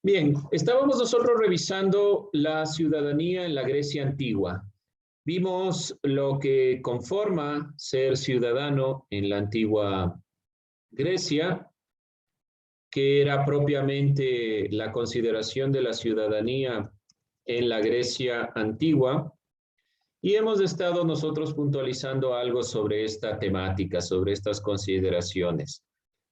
Bien, estábamos nosotros revisando la ciudadanía en la Grecia antigua. Vimos lo que conforma ser ciudadano en la antigua Grecia, que era propiamente la consideración de la ciudadanía en la Grecia antigua. Y hemos estado nosotros puntualizando algo sobre esta temática, sobre estas consideraciones.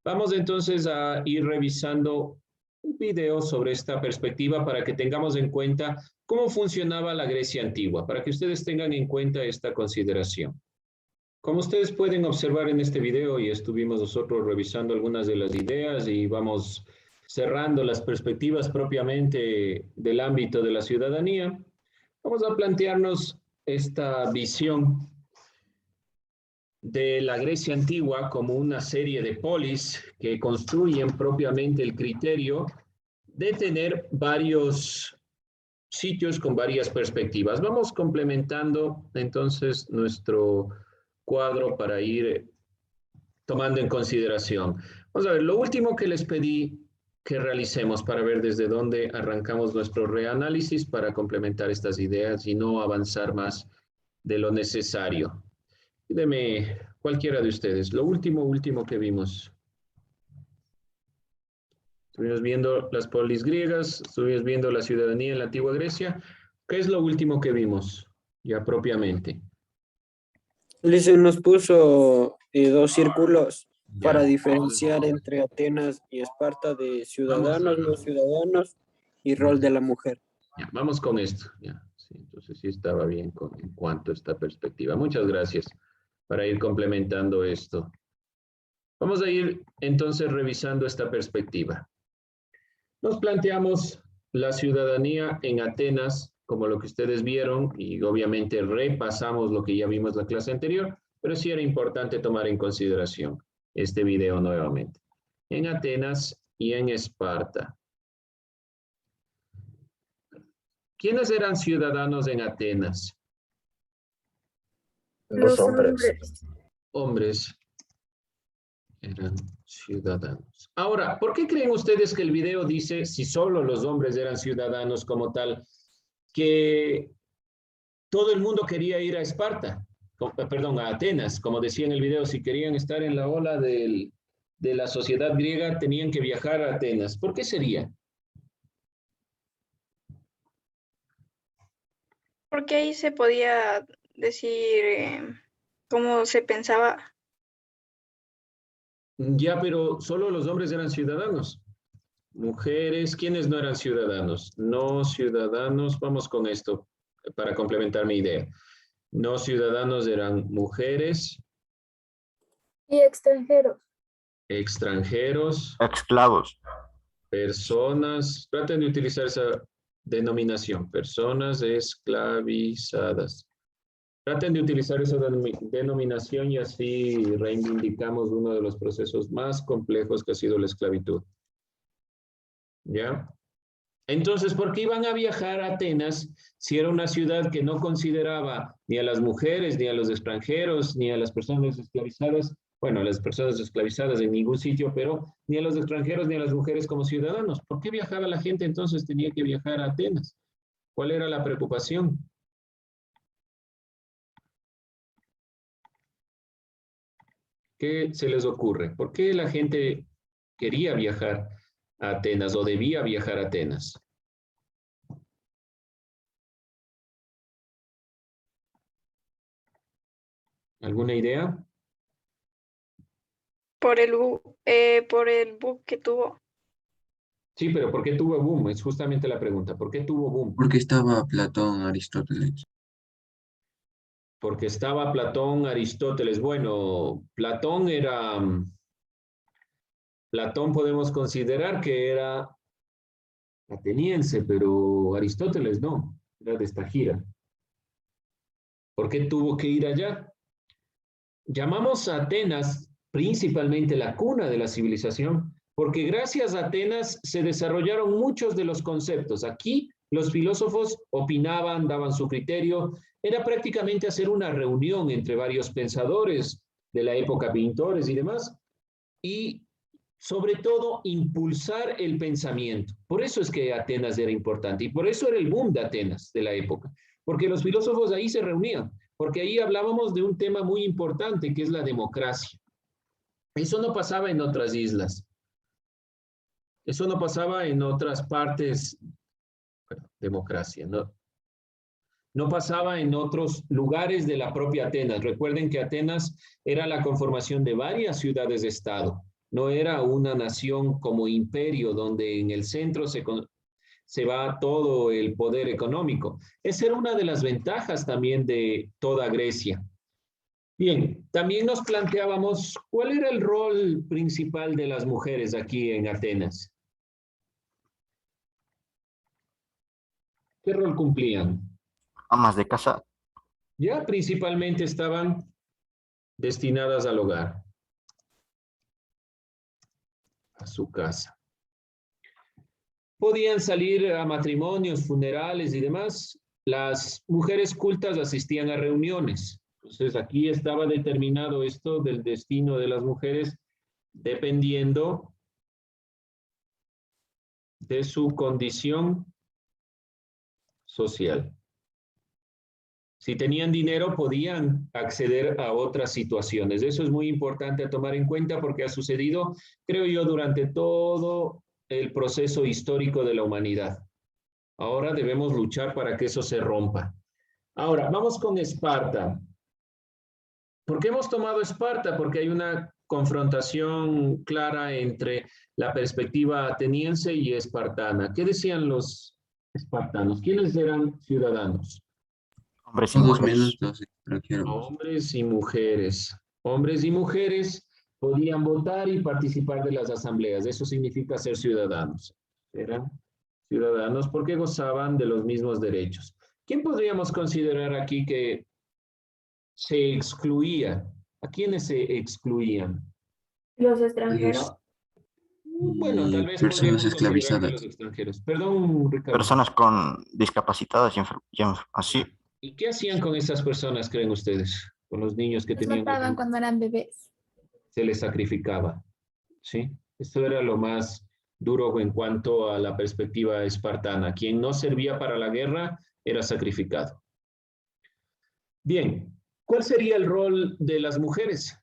Vamos entonces a ir revisando un video sobre esta perspectiva para que tengamos en cuenta cómo funcionaba la Grecia antigua, para que ustedes tengan en cuenta esta consideración. Como ustedes pueden observar en este video, y estuvimos nosotros revisando algunas de las ideas y vamos cerrando las perspectivas propiamente del ámbito de la ciudadanía, vamos a plantearnos esta visión de la Grecia antigua como una serie de polis que construyen propiamente el criterio de tener varios sitios con varias perspectivas. Vamos complementando entonces nuestro cuadro para ir tomando en consideración. Vamos a ver, lo último que les pedí que realicemos para ver desde dónde arrancamos nuestro reanálisis para complementar estas ideas y no avanzar más de lo necesario. Deme cualquiera de ustedes. Lo último que vimos. Estuvimos viendo las polis griegas, estuvimos viendo la ciudadanía en la antigua Grecia. ¿Qué es lo último que vimos? Ya propiamente. Lisa nos puso dos círculos Ya. para diferenciar entre Atenas y Esparta de ciudadanos, no ciudadanos y rol de la mujer. Ya, vamos con esto. Ya. Sí, entonces sí estaba bien en cuanto a esta perspectiva. Muchas gracias para ir complementando esto. Vamos a ir entonces revisando esta perspectiva. Nos planteamos la ciudadanía en Atenas, como lo que ustedes vieron, y obviamente repasamos lo que ya vimos la clase anterior, pero sí era importante tomar en consideración este video nuevamente. En Atenas y en Esparta. ¿Quiénes eran ciudadanos en Atenas? Los hombres. Hombres eran ciudadanos. Ahora, ¿por qué creen ustedes que el video dice si solo los hombres eran ciudadanos como tal, que todo el mundo quería ir a Esparta, perdón, a Atenas, como decía en el video, si querían estar en la ola de la sociedad griega, tenían que viajar a Atenas? ¿Por qué sería? Porque ahí se podía decir cómo se pensaba. Ya, pero solo los hombres eran ciudadanos. Mujeres, ¿quiénes no eran ciudadanos? No ciudadanos, vamos con esto para complementar mi idea. No ciudadanos eran mujeres. Y extranjeros. Extranjeros. Esclavos. Personas, traten de utilizar esa denominación, personas esclavizadas. Traten de utilizar esa denominación y así reivindicamos uno de los procesos más complejos que ha sido la esclavitud. ¿Ya? Entonces, ¿por qué iban a viajar a Atenas si era una ciudad que no consideraba ni a las mujeres, ni a los extranjeros, ni a las personas esclavizadas? Bueno, a las personas esclavizadas en ningún sitio, pero ni a los extranjeros ni a las mujeres como ciudadanos. ¿Por qué viajaba la gente entonces? Tenía que viajar a Atenas. ¿Cuál era la preocupación? ¿Qué se les ocurre? ¿Por qué la gente quería viajar a Atenas o debía viajar a Atenas? ¿Alguna idea? Por el boom que tuvo. Sí, pero ¿por qué tuvo boom? Es justamente la pregunta. ¿Por qué tuvo boom? Porque estaba Platón, Aristóteles. Porque estaba Platón, Aristóteles. Bueno, Platón podemos considerar que era ateniense, pero Aristóteles no, era de esta gira. ¿Por qué tuvo que ir allá? Llamamos a Atenas principalmente la cuna de la civilización, porque gracias a Atenas se desarrollaron muchos de los conceptos. Aquí los filósofos opinaban, daban su criterio. Era prácticamente hacer una reunión entre varios pensadores de la época, pintores y demás, y sobre todo impulsar el pensamiento. Por eso es que Atenas era importante y por eso era el boom de Atenas de la época, porque los filósofos ahí se reunían, porque ahí hablábamos de un tema muy importante que es la democracia. Eso no pasaba en otras islas, eso no pasaba en otras partes, bueno, democracia, ¿no? No pasaba en otros lugares de la propia Atenas. Recuerden que Atenas era la conformación de varias ciudades-estado. No era una nación como imperio donde en el centro se va todo el poder económico. Esa era una de las ventajas también de toda Grecia. Bien, también nos planteábamos cuál era el rol principal de las mujeres aquí en Atenas. ¿Qué rol cumplían? Amas de casa. Ya principalmente estaban destinadas al hogar, a su casa. Podían salir a matrimonios, funerales y demás. Las mujeres cultas asistían a reuniones. Entonces aquí estaba determinado esto del destino de las mujeres dependiendo de su condición social. Si tenían dinero, podían acceder a otras situaciones. Eso es muy importante a tomar en cuenta porque ha sucedido, creo yo, durante todo el proceso histórico de la humanidad. Ahora debemos luchar para que eso se rompa. Ahora, vamos con Esparta. ¿Por qué hemos tomado Esparta? Porque hay una confrontación clara entre la perspectiva ateniense y espartana. ¿Qué decían los espartanos? ¿Quiénes eran ciudadanos? Hombres y Todos mujeres. menos los extranjeros. Hombres y mujeres. Hombres y mujeres podían votar y participar de las asambleas. Eso significa ser ciudadanos. Eran ciudadanos porque gozaban de los mismos derechos. ¿Quién podríamos considerar aquí que se excluía? ¿A quiénes se excluían? Los extranjeros. Bueno, tal vez Personas podríamos considerar que esclavizadas. los extranjeros. Perdón, Ricardo. Personas con discapacitadas y así. ¿Y qué hacían con esas personas, creen ustedes? Con los niños que Los tenían... mataban cuando eran bebés. Se les sacrificaba, ¿sí? Esto era lo más duro en cuanto a la perspectiva espartana. Quien no servía para la guerra era sacrificado. Bien, ¿cuál sería el rol de las mujeres?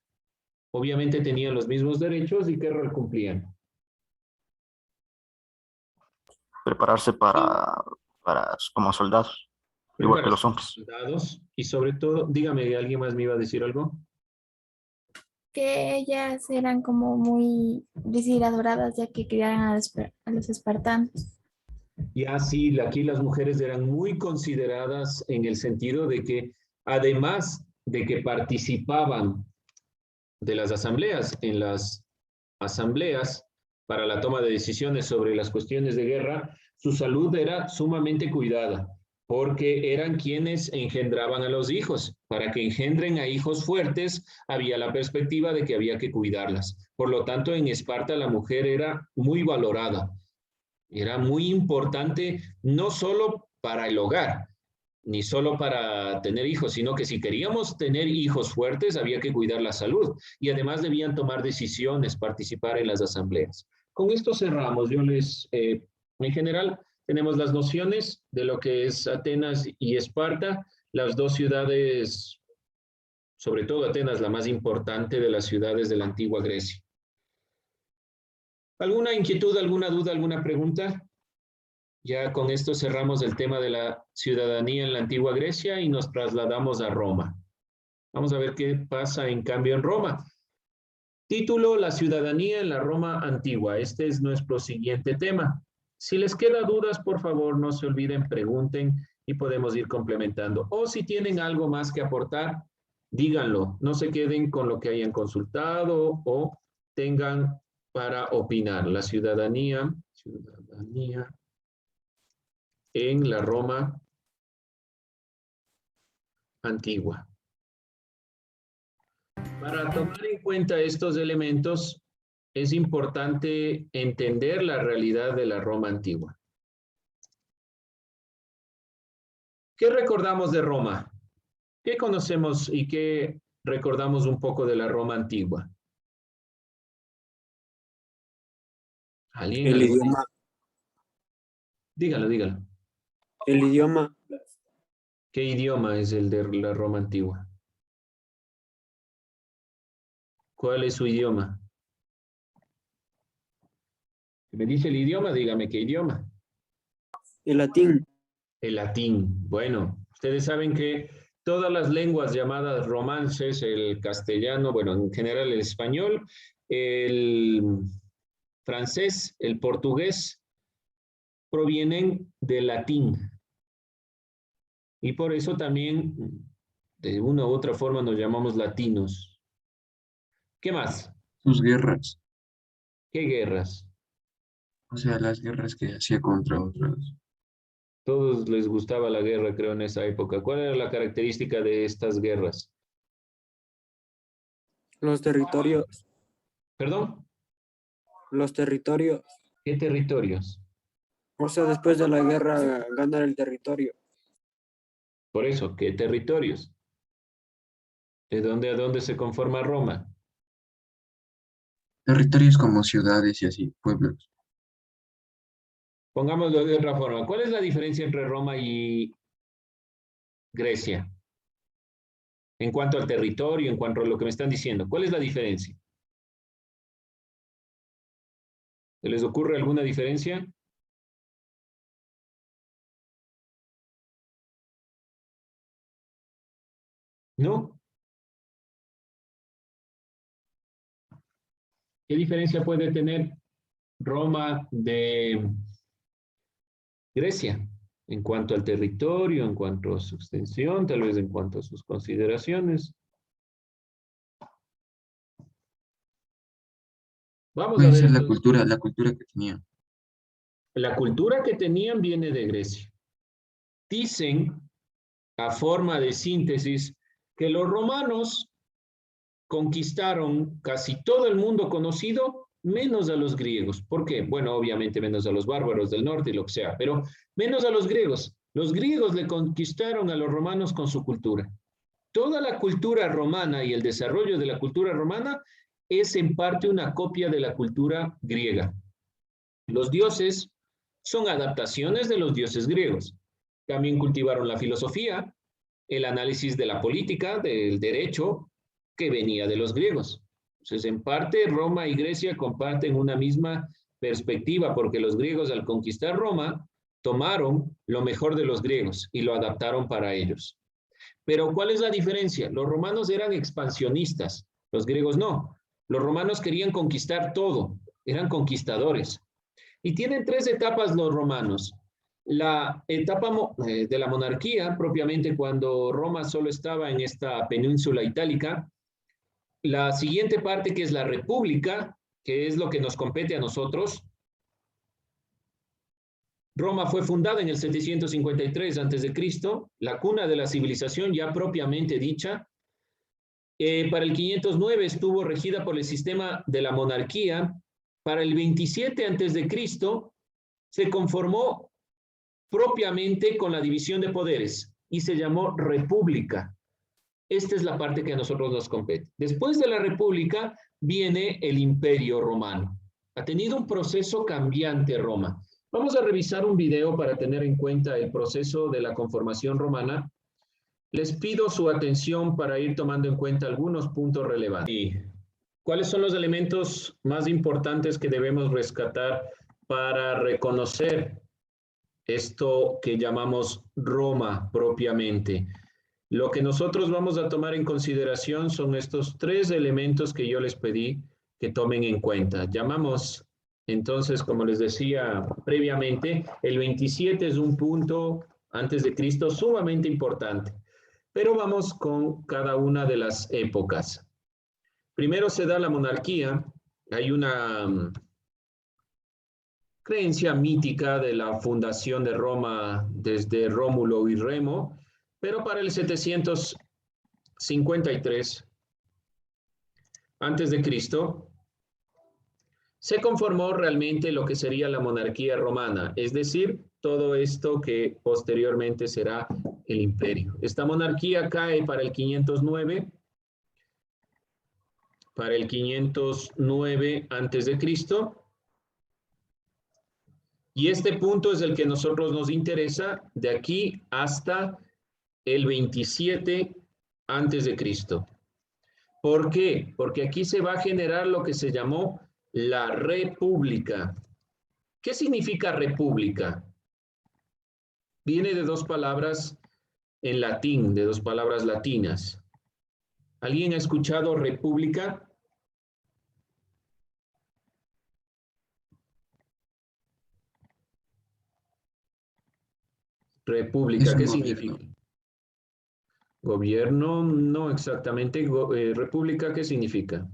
Obviamente tenían los mismos derechos y ¿qué rol cumplían? Prepararse como soldados, igual que los hombres. Soldados y sobre todo, dígame, ¿alguien más me iba a decir algo? Que ellas eran como muy adoradas ya que criaban a los espartanos. Y así, aquí las mujeres eran muy consideradas en el sentido de que, además de que participaban de las asambleas, en las asambleas para la toma de decisiones sobre las cuestiones de guerra, su salud era sumamente cuidada, porque eran quienes engendraban a los hijos. Para que engendren a hijos fuertes, había la perspectiva de que había que cuidarlas. Por lo tanto, en Esparta la mujer era muy valorada. Era muy importante, no solo para el hogar, ni solo para tener hijos, sino que si queríamos tener hijos fuertes, había que cuidar la salud. Y además debían tomar decisiones, participar en las asambleas. Con esto cerramos. En general, tenemos las nociones de lo que es Atenas y Esparta, las dos ciudades, sobre todo Atenas, la más importante de las ciudades de la antigua Grecia. ¿Alguna inquietud, alguna duda, alguna pregunta? Ya con esto cerramos el tema de la ciudadanía en la antigua Grecia y nos trasladamos a Roma. Vamos a ver qué pasa en cambio en Roma. Título: La ciudadanía en la Roma antigua. Este es nuestro siguiente tema. Si les queda dudas, por favor, no se olviden, pregunten y podemos ir complementando. O si tienen algo más que aportar, díganlo. No se queden con lo que hayan consultado o tengan para opinar. La ciudadanía en la Roma antigua. Para tomar en cuenta estos elementos, es importante entender la realidad de la Roma antigua. ¿Qué recordamos de Roma? ¿Qué conocemos y qué recordamos un poco de la Roma antigua? ¿Alguien? El ¿Alguna? idioma. Dígalo, dígalo. El idioma. ¿Qué idioma es el de la Roma antigua? ¿Cuál es su idioma? Si me dice el idioma, dígame qué idioma. El latín. El latín. Bueno, ustedes saben que todas las lenguas llamadas romances, el castellano, bueno, en general el español, el francés, el portugués, provienen del latín. Y por eso también, de una u otra forma, nos llamamos latinos. ¿Qué más? Sus guerras, ¿Qué guerras? o sea, las guerras que hacía contra otros. Todos les gustaba la guerra, creo, en esa época. ¿Cuál era la característica de estas guerras? Los territorios. ¿Perdón? Los territorios. ¿Qué territorios? O sea, después de la guerra, ganar el territorio. Por eso, ¿qué territorios? ¿De dónde a dónde se conforma Roma? Territorios como ciudades y así, pueblos. Pongámoslo de otra forma. ¿Cuál es la diferencia entre Roma y Grecia? En cuanto al territorio, en cuanto a lo que me están diciendo. ¿Cuál es la diferencia? ¿Se les ocurre alguna diferencia? ¿No? ¿Qué diferencia puede tener Roma de Grecia? En cuanto al territorio, en cuanto a su extensión, tal vez en cuanto a sus consideraciones. Vamos a Puede ver ser entonces. la cultura que tenía. La cultura que tenían viene de Grecia. Dicen, a forma de síntesis, que los romanos conquistaron casi todo el mundo conocido, menos a los griegos. ¿Por qué? Bueno, obviamente menos a los bárbaros del norte y lo que sea, pero menos a los griegos. Los griegos le conquistaron a los romanos con su cultura. Toda la cultura romana y el desarrollo de la cultura romana es en parte una copia de la cultura griega. Los dioses son adaptaciones de los dioses griegos. También cultivaron la filosofía, el análisis de la política, del derecho, que venía de los griegos. Entonces, en parte, Roma y Grecia comparten una misma perspectiva, porque los griegos al conquistar Roma tomaron lo mejor de los griegos y lo adaptaron para ellos. Pero ¿cuál es la diferencia? Los romanos eran expansionistas, los griegos no. Los romanos querían conquistar todo, eran conquistadores. Y tienen tres etapas los romanos. La etapa de la monarquía, propiamente cuando Roma solo estaba en esta península itálica. La siguiente parte, que es la república, que es lo que nos compete a nosotros. Roma fue fundada en el 753 a.C., la cuna de la civilización ya propiamente dicha. Para el 509 estuvo regida por el sistema de la monarquía. Para el 27 a.C. se conformó propiamente con la división de poderes y se llamó república. Esta es la parte que a nosotros nos compete. Después de la república viene el imperio romano. Ha tenido un proceso cambiante Roma. Vamos a revisar un video para tener en cuenta el proceso de la conformación romana. Les pido su atención para ir tomando en cuenta algunos puntos relevantes. ¿Y cuáles son los elementos más importantes que debemos rescatar para reconocer esto que llamamos Roma propiamente? Lo que nosotros vamos a tomar en consideración son estos tres elementos que yo les pedí que tomen en cuenta. Llamamos, entonces, como les decía previamente, el 27 es un punto antes de Cristo sumamente importante. Pero vamos con cada una de las épocas. Primero se da la monarquía. Hay una creencia mítica de la fundación de Roma desde Rómulo y Remo, pero para el 753 antes de Cristo se conformó realmente lo que sería la monarquía romana, es decir, todo esto que posteriormente será el imperio. Esta monarquía cae para el 509 antes de Cristo. Y este punto es el que a nosotros nos interesa de aquí hasta el 27 antes de Cristo. ¿Por qué? Porque aquí se va a generar lo que se llamó la república. ¿Qué significa república? Viene de dos palabras en latín, de dos palabras latinas. ¿Alguien ha escuchado república? República, Es un ¿qué gobierno. significa? Gobierno, no exactamente. República, ¿qué significa?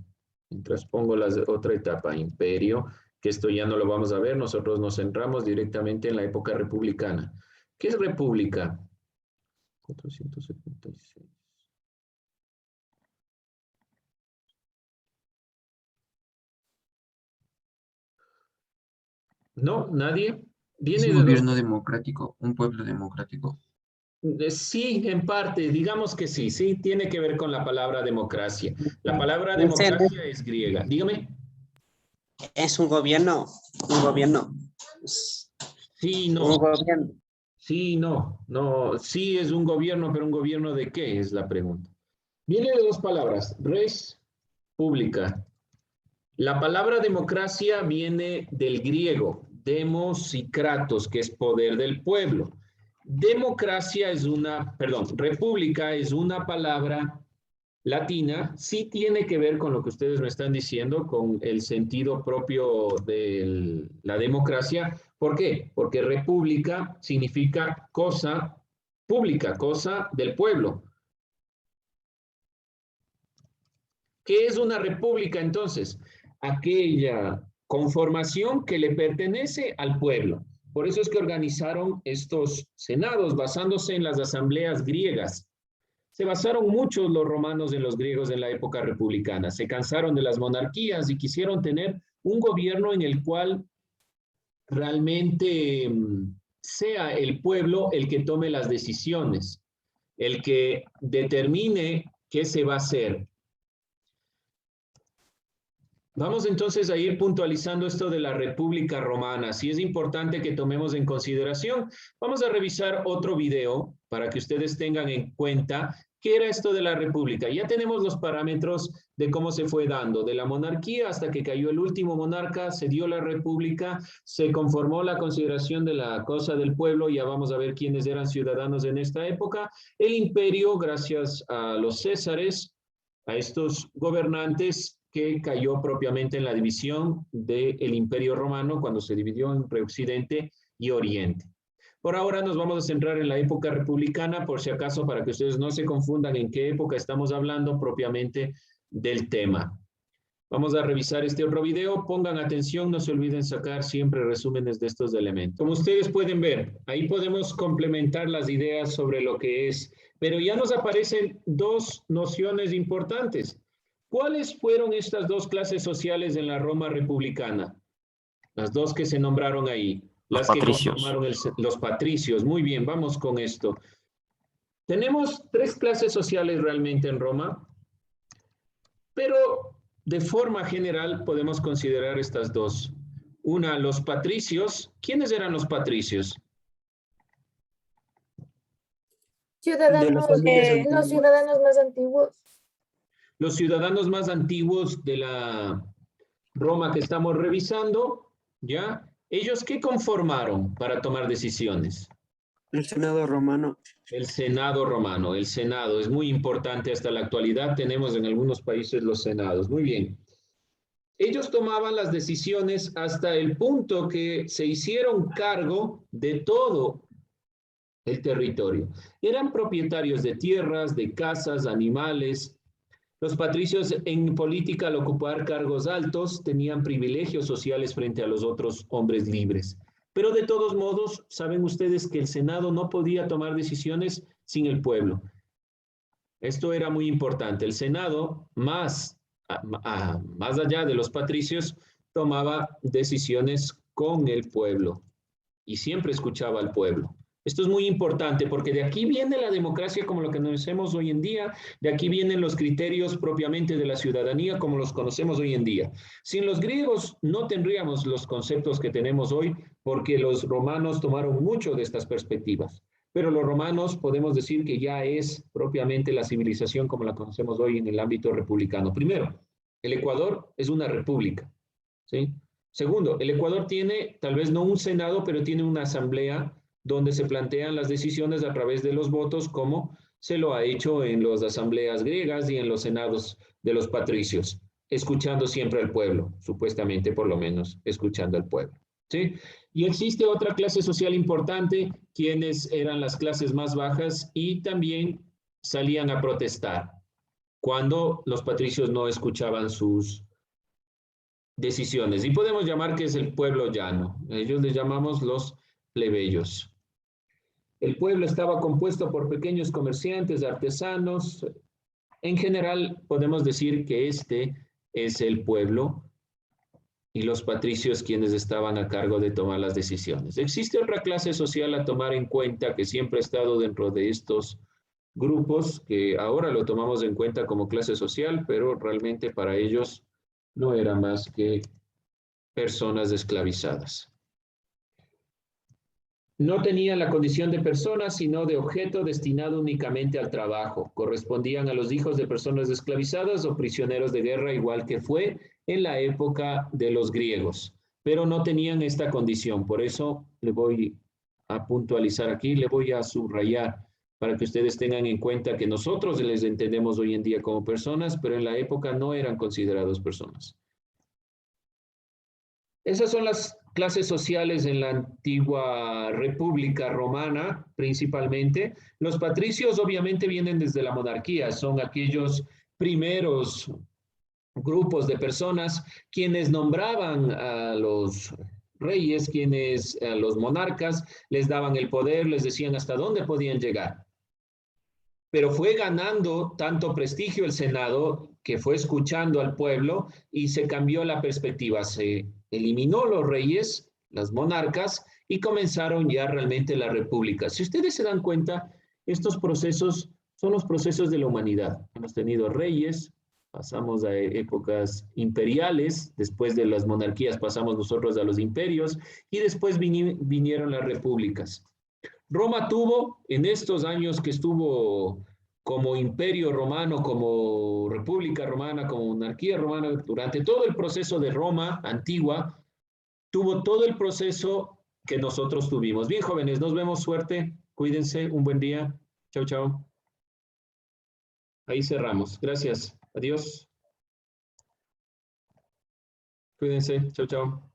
Mientras pongo la otra etapa, imperio, que esto ya no lo vamos a ver, nosotros nos centramos directamente en la época republicana. ¿Qué es república? 476. No, nadie. Es Viene un de dos. gobierno democrático, un pueblo democrático. Sí, en parte, digamos que sí, sí, tiene que ver con la palabra democracia. La palabra Un democracia es griega. Dígame. Es un gobierno, Sí, un no. gobierno. Sí, no. No, sí es un gobierno, pero ¿un gobierno de qué? Es la pregunta. Viene de dos palabras, res, pública. La palabra democracia viene del griego, demos y kratos, que es poder del pueblo. Democracia es república es una palabra latina, sí tiene que ver con lo que ustedes me están diciendo, con el sentido propio de la democracia. ¿Por qué? Porque república significa cosa pública, cosa del pueblo. ¿Qué es una república entonces? Aquella conformación que le pertenece al pueblo. Por eso es que organizaron estos senados basándose en las asambleas griegas. Se basaron muchos los romanos en los griegos en la época republicana. Se cansaron de las monarquías y quisieron tener un gobierno en el cual realmente sea el pueblo el que tome las decisiones, el que determine qué se va a hacer. Vamos entonces a ir puntualizando esto de la República Romana. Si es importante que tomemos en consideración, vamos a revisar otro video para que ustedes tengan en cuenta qué era esto de la República. Ya tenemos los parámetros de cómo se fue dando, de la monarquía hasta que cayó el último monarca, se dio la República, se conformó la consideración de la cosa del pueblo, ya vamos a ver quiénes eran ciudadanos en esta época. El imperio, gracias a los césares, a estos gobernantes, que cayó propiamente en la división del Imperio Romano cuando se dividió entre Occidente y Oriente. Por ahora nos vamos a centrar en la época republicana, por si acaso, para que ustedes no se confundan en qué época estamos hablando propiamente del tema. Vamos a revisar este otro video. Pongan atención, no se olviden sacar siempre resúmenes de estos elementos. Como ustedes pueden ver, ahí podemos complementar las ideas sobre lo que es, pero ya nos aparecen dos nociones importantes. ¿Cuáles fueron estas dos clases sociales en la Roma republicana? Las dos que se nombraron ahí. Los Las que patricios. conformaron los patricios. Muy bien, vamos con esto. Tenemos tres clases sociales realmente en Roma, pero de forma general podemos considerar estas dos. Una, los patricios. ¿Quiénes eran los patricios? Ciudadanos, los ciudadanos más antiguos. Los ciudadanos más antiguos de la Roma que estamos revisando, ¿ya? ¿Ellos qué conformaron para tomar decisiones? El Senado romano. El Senado romano. El Senado es muy importante hasta la actualidad. Tenemos en algunos países los senados. Muy bien. Ellos tomaban las decisiones hasta el punto que se hicieron cargo de todo el territorio. Eran propietarios de tierras, de casas, animales. Los patricios en política, al ocupar cargos altos, tenían privilegios sociales frente a los otros hombres libres. Pero de todos modos, saben ustedes que el Senado no podía tomar decisiones sin el pueblo. Esto era muy importante. El Senado, más allá de los patricios, tomaba decisiones con el pueblo y siempre escuchaba al pueblo. Esto es muy importante porque de aquí viene la democracia como lo que conocemos hoy en día, de aquí vienen los criterios propiamente de la ciudadanía como los conocemos hoy en día. Sin los griegos no tendríamos los conceptos que tenemos hoy porque los romanos tomaron mucho de estas perspectivas. Pero los romanos podemos decir que ya es propiamente la civilización como la conocemos hoy en el ámbito republicano. Primero, el Ecuador es una república, ¿sí? Segundo, el Ecuador tiene tal vez no un senado, pero tiene una asamblea donde se plantean las decisiones a través de los votos, como se lo ha hecho en las asambleas griegas y en los senados de los patricios, escuchando siempre al pueblo, supuestamente por lo menos escuchando al pueblo, ¿sí? Y existe otra clase social importante, quienes eran las clases más bajas y también salían a protestar cuando los patricios no escuchaban sus decisiones. Y podemos llamar que es el pueblo llano. Ellos les llamamos los plebeyos. El pueblo estaba compuesto por pequeños comerciantes, artesanos. En general, podemos decir que este es el pueblo y los patricios quienes estaban a cargo de tomar las decisiones. Existe otra clase social a tomar en cuenta que siempre ha estado dentro de estos grupos, que ahora lo tomamos en cuenta como clase social, pero realmente para ellos no era más que personas esclavizadas. No tenían la condición de personas, sino de objeto destinado únicamente al trabajo. Correspondían a los hijos de personas esclavizadas o prisioneros de guerra, igual que fue en la época de los griegos. Pero no tenían esta condición. Por eso le voy a puntualizar aquí, le voy a subrayar para que ustedes tengan en cuenta que nosotros les entendemos hoy en día como personas, pero en la época no eran considerados personas. Esas son las clases sociales en la antigua República Romana, principalmente. Los patricios obviamente vienen desde la monarquía, son aquellos primeros grupos de personas quienes nombraban a los reyes, quienes a los monarcas les daban el poder, les decían hasta dónde podían llegar. Pero fue ganando tanto prestigio el Senado que fue escuchando al pueblo y se cambió la perspectiva. Se eliminó los reyes, las monarcas, y comenzaron ya realmente las repúblicas. Si ustedes se dan cuenta, estos procesos son los procesos de la humanidad. Hemos tenido reyes, pasamos a épocas imperiales, después de las monarquías pasamos nosotros a los imperios, y después vinieron las repúblicas. Roma tuvo, en estos años que estuvo como imperio romano, como república romana, como monarquía romana, durante todo el proceso de Roma antigua, tuvo todo el proceso que nosotros tuvimos. Bien, jóvenes, nos vemos, suerte, cuídense, un buen día. Chao, chao. Ahí cerramos. Gracias. Adiós. Cuídense. Chao, chao.